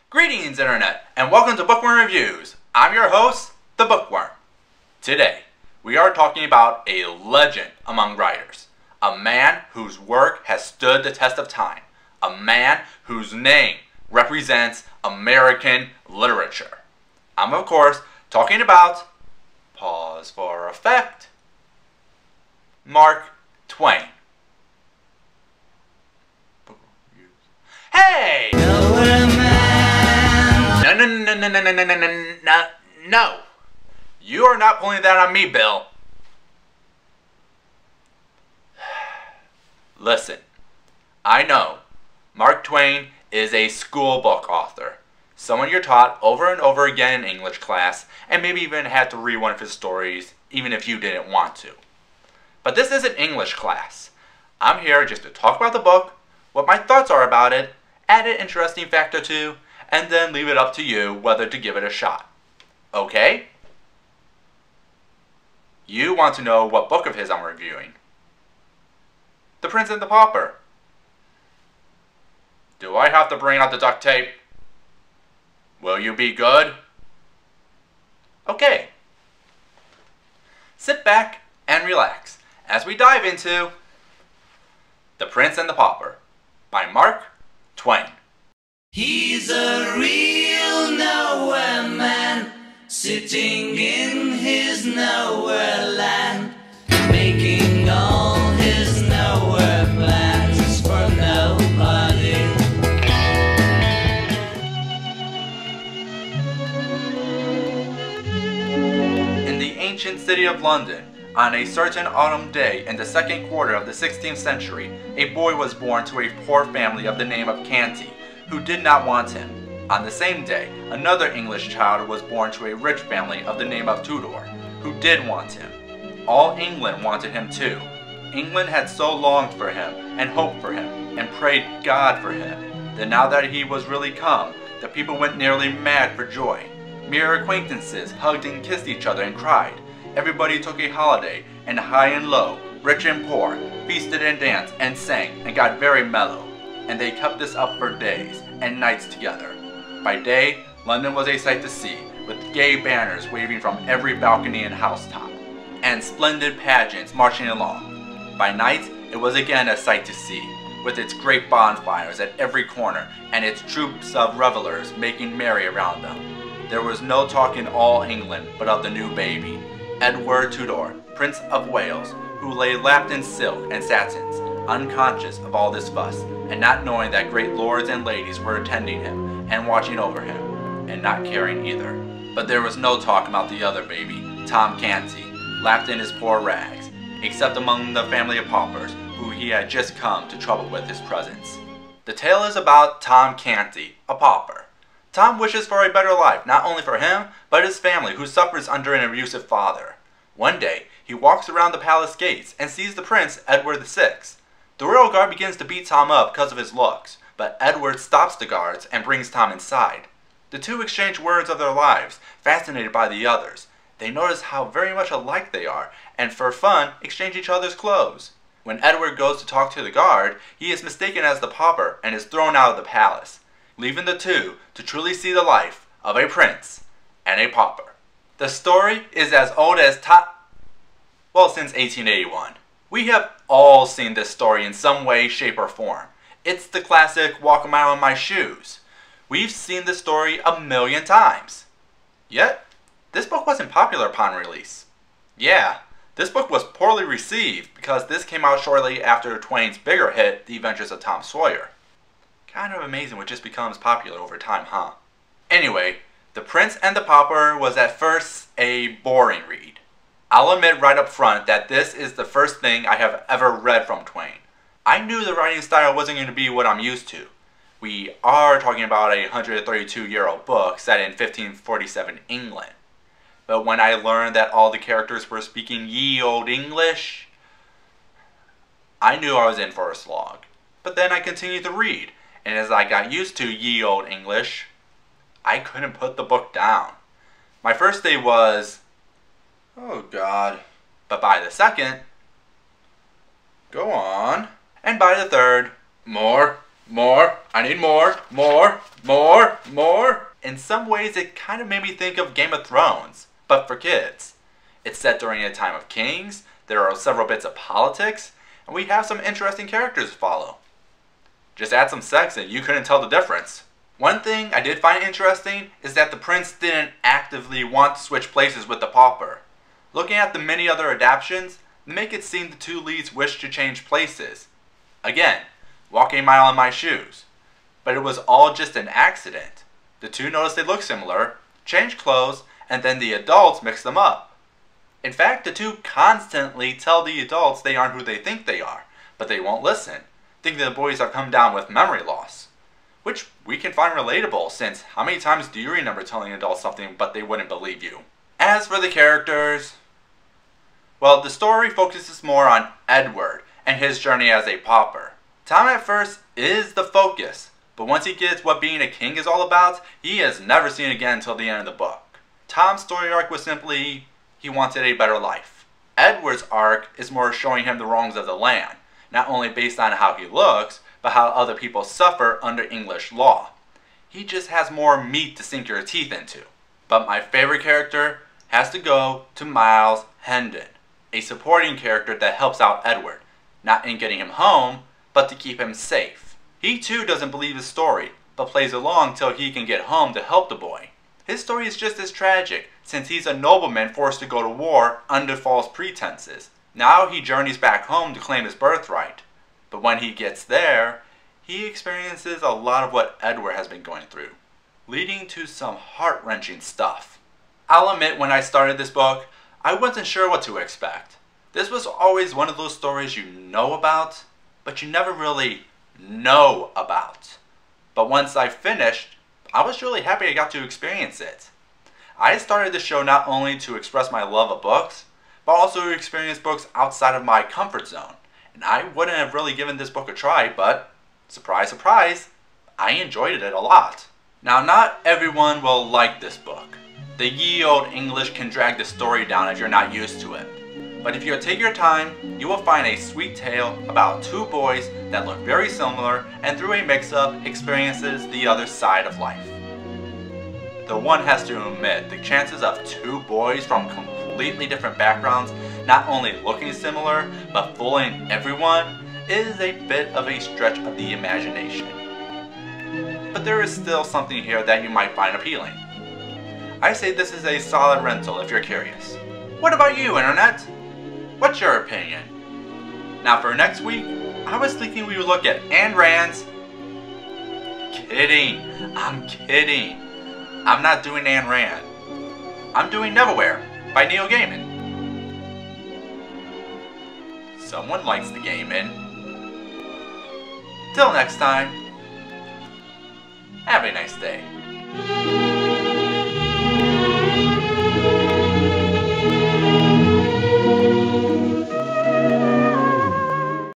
Greetings Internet, and welcome to Bookworm Reviews. I'm your host, the Bookworm. Today, we are talking about a legend among writers. A man whose work has stood the test of time. A man whose name represents American literature. I'm of course talking about, pause for effect, Mark Twain. Hey! No. You are not pulling that on me, Bill. Listen, I know Mark Twain is a school book author. Someone you're taught over and over again in English class, and maybe even had to read one of his stories, even if you didn't want to. But this isn't English class. I'm here just to talk about the book, what my thoughts are about it, add an interesting fact or two, and then leave it up to you whether to give it a shot. Okay? You want to know what book of his I'm reviewing. The Prince and the Pauper. Do I have to bring out the duct tape? Will you be good? Okay. Sit back and relax as we dive into The Prince and the Pauper by Mark Twain. He's a real nowhere man, sitting in his nowhere land, making all his nowhere plans for nobody. In the ancient city of London, on a certain autumn day in the second quarter of the 16th century, a boy was born to a poor family of the name of Canty, who did not want him. On the same day, another English child was born to a rich family of the name of Tudor, who did want him. All England wanted him too. England had so longed for him, and hoped for him, and prayed God for him, that now that he was really come, the people went nearly mad for joy. Mere acquaintances hugged and kissed each other and cried. Everybody took a holiday, and high and low, rich and poor, feasted and danced and sang and got very mellow. And they kept this up for days and nights together. By day, London was a sight to see, with gay banners waving from every balcony and housetop, and splendid pageants marching along. By night, it was again a sight to see, with its great bonfires at every corner and its troops of revelers making merry around them. There was no talk in all England but of the new baby, Edward Tudor, Prince of Wales, who lay lapped in silk and satins, unconscious of all this fuss, and not knowing that great lords and ladies were attending him and watching over him, and not caring either. But there was no talk about the other baby, Tom Canty, lapped in his poor rags, except among the family of paupers, who he had just come to trouble with his presence. The tale is about Tom Canty, a pauper. Tom wishes for a better life, not only for him, but his family, who suffers under an abusive father. One day, he walks around the palace gates and sees the prince, Edward VI. The royal guard begins to beat Tom up because of his looks, but Edward stops the guards and brings Tom inside. The two exchange words of their lives, fascinated by the others. They notice how very much alike they are, and for fun, exchange each other's clothes. When Edward goes to talk to the guard, he is mistaken as the pauper and is thrown out of the palace, leaving the two to truly see the life of a prince and a pauper. The story is as old as since 1881. We have all seen this story in some way, shape, or form. It's the classic walk a mile in my shoes. We've seen this story a million times. Yet, this book wasn't popular upon release. Yeah, this book was poorly received because this came out shortly after Twain's bigger hit, The Adventures of Tom Sawyer. Kind of amazing what just becomes popular over time, huh? Anyway, The Prince and the Pauper was at first a boring read. I'll admit right up front that this is the first thing I have ever read from Twain. I knew the writing style wasn't going to be what I'm used to. We are talking about a 132-year-old book set in 1547 England. But when I learned that all the characters were speaking ye olde English, I knew I was in for a slog. But then I continued to read, and as I got used to ye olde English, I couldn't put the book down. My first day was, oh God. But by the second, go on. And by the third, more, I need more, In some ways, it kind of made me think of Game of Thrones, but for kids. It's set during a time of kings, there are several bits of politics, and we have some interesting characters to follow. Just add some sex and you couldn't tell the difference. One thing I did find interesting is that the prince didn't actively want to switch places with the pauper. Looking at the many other adaptations, they make it seem the two leads wish to change places. Again, walk a mile in my shoes. But it was all just an accident. The two noticed they looked similar, changed clothes, and then the adults mixed them up. In fact, the two constantly tell the adults they aren't who they think they are, but they won't listen, thinking the boys have come down with memory loss. Which we can find relatable, since how many times do you remember telling adults something but they wouldn't believe you? As for the characters, well, the story focuses more on Edward and his journey as a pauper. Tom at first is the focus, but once he gets what being a king is all about, he is never seen again until the end of the book. Tom's story arc was simply, he wanted a better life. Edward's arc is more showing him the wrongs of the land, not only based on how he looks, but how other people suffer under English law. He just has more meat to sink your teeth into. But my favorite character has to go to Miles Hendon, a supporting character that helps out Edward, not in getting him home, but to keep him safe. He too doesn't believe his story, but plays along till he can get home to help the boy. His story is just as tragic, since he's a nobleman forced to go to war under false pretenses. Now he journeys back home to claim his birthright. But when he gets there, he experiences a lot of what Edward has been going through, leading to some heart-wrenching stuff. I'll admit, when I started this book, I wasn't sure what to expect. This was always one of those stories you know about, but you never really know about. But once I finished, I was really happy I got to experience it. I started this show not only to express my love of books, but also to experience books outside of my comfort zone. And I wouldn't have really given this book a try, but surprise, surprise, I enjoyed it a lot. Now, not everyone will like this book. The ye old English can drag the story down if you're not used to it. But if you take your time, you will find a sweet tale about two boys that look very similar and through a mix-up experiences the other side of life. Though one has to admit, the chances of two boys from completely different backgrounds not only looking similar, but fooling everyone is a bit of a stretch of the imagination. But there is still something here that you might find appealing. I say this is a solid rental if you're curious. What about you, Internet? What's your opinion? Now for next week, I was thinking we would look at Ayn Rand's... I'm kidding. I'm not doing Ayn Rand. I'm doing Neverwhere by Neil Gaiman. Someone likes the Gaiman. Till next time, have a nice day.